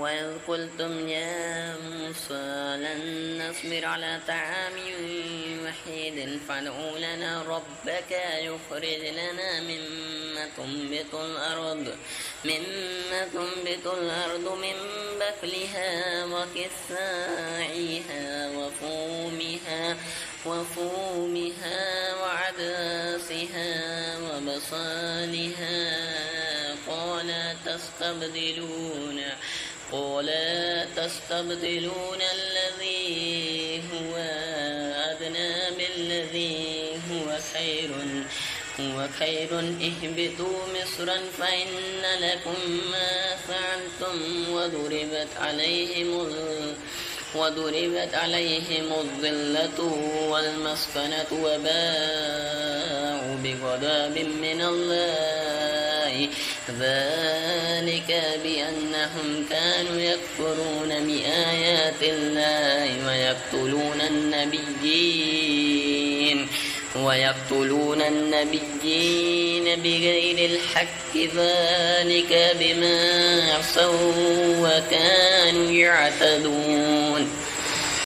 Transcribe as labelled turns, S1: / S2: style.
S1: وإذ قلتم يا موسى لن نصبر على طعام وحيد فادع لنا ربك يخرج لنا مما تنبت الأرض من بقلها وكسائها وفومها وعدسها وبصالها قال تستبدلون الذي هو أدنى بالذي هو خير اهبطوا مصرا فإن لكم ما فعلتم وضربت عليهم الذلة والمسكنة وباءوا بغضب من الله ذلك بأنهم كانوا يكفرون بآيات الله ويقتلون النبيين بغير الحق ذلك بما عصوا وكانوا يعتدون